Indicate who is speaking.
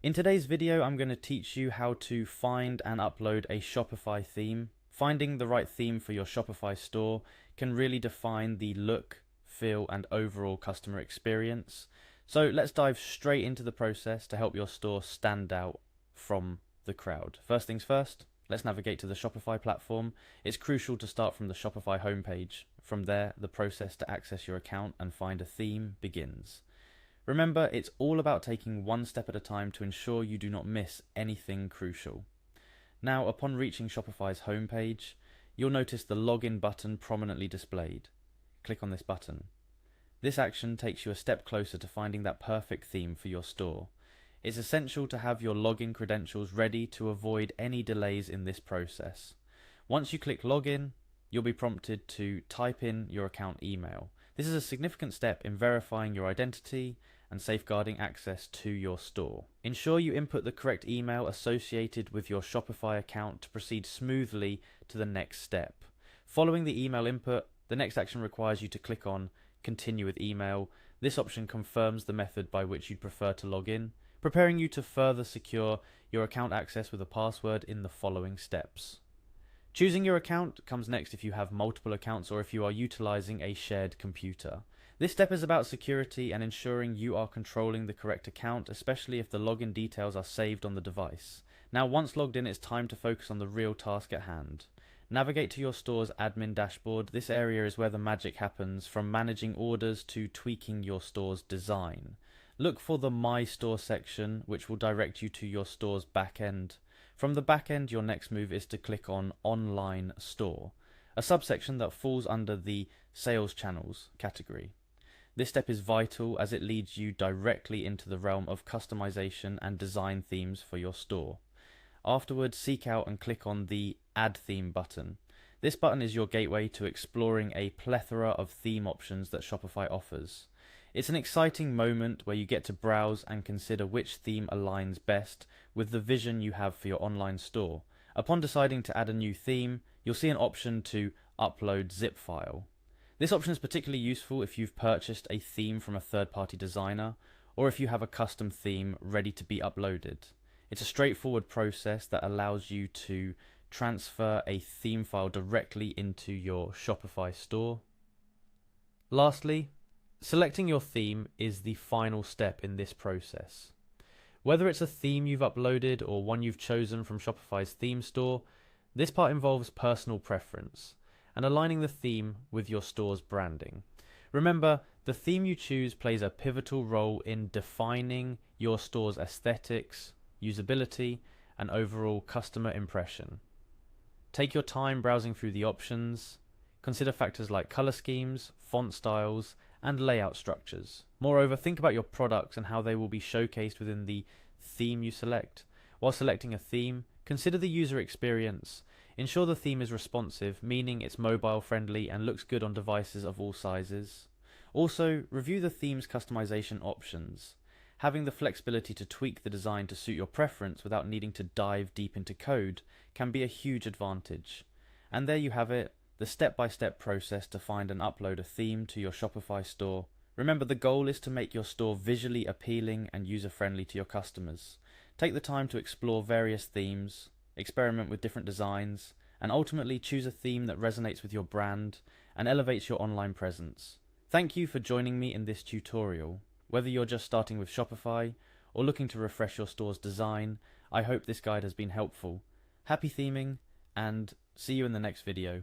Speaker 1: In today's video, I'm going to teach you how to find and upload a Shopify theme. Finding the right theme for your Shopify store can really define the look, feel, and overall customer experience. So let's dive straight into the process to help your store stand out from the crowd. First things first, let's navigate to the Shopify platform. It's crucial to start from the Shopify homepage. From there, the process to access your account and find a theme begins. Remember, it's all about taking one step at a time to ensure you do not miss anything crucial. Now, upon reaching Shopify's homepage, you'll notice the login button prominently displayed. Click on this button. This action takes you a step closer to finding that perfect theme for your store. It's essential to have your login credentials ready to avoid any delays in this process. Once you click login, you'll be prompted to type in your account email. This is a significant step in verifying your identity and safeguarding access to your store. Ensure you input the correct email associated with your Shopify account to proceed smoothly to the next step. Following the email input, the next action requires you to click on Continue with Email. This option confirms the method by which you'd prefer to log in, preparing you to further secure your account access with a password in the following steps. Choosing your account comes next if you have multiple accounts or if you are utilizing a shared computer. This step is about security and ensuring you are controlling the correct account, especially if the login details are saved on the device. Now, once logged in, it's time to focus on the real task at hand. Navigate to your store's admin dashboard. This area is where the magic happens, from managing orders to tweaking your store's design. Look for the My Store section, which will direct you to your store's backend. From the backend, your next move is to click on Online Store, a subsection that falls under the Sales Channels category. This step is vital as it leads you directly into the realm of customization and design themes for your store. Afterwards, seek out and click on the Add Theme button. This button is your gateway to exploring a plethora of theme options that Shopify offers. It's an exciting moment where you get to browse and consider which theme aligns best with the vision you have for your online store. Upon deciding to add a new theme, you'll see an option to upload zip file. This option is particularly useful if you've purchased a theme from a third-party designer or if you have a custom theme ready to be uploaded. It's a straightforward process that allows you to transfer a theme file directly into your Shopify store. Lastly, selecting your theme is the final step in this process. Whether it's a theme you've uploaded or one you've chosen from Shopify's theme store, this part involves personal preference and aligning the theme with your store's branding. Remember, the theme you choose plays a pivotal role in defining your store's aesthetics, usability, and overall customer impression. Take your time browsing through the options. Consider factors like color schemes, font styles, and layout structures. Moreover, think about your products and how they will be showcased within the theme you select. While selecting a theme, consider the user experience. Ensure the theme is responsive, meaning it's mobile friendly and looks good on devices of all sizes. Also, review the theme's customization options. Having the flexibility to tweak the design to suit your preference without needing to dive deep into code can be a huge advantage. And there you have it, the step-by-step process to find and upload a theme to your Shopify store. Remember, the goal is to make your store visually appealing and user-friendly to your customers. Take the time to explore various themes, experiment with different designs, and ultimately choose a theme that resonates with your brand and elevates your online presence. Thank you for joining me in this tutorial. Whether you're just starting with Shopify or looking to refresh your store's design, I hope this guide has been helpful. Happy theming, and see you in the next video.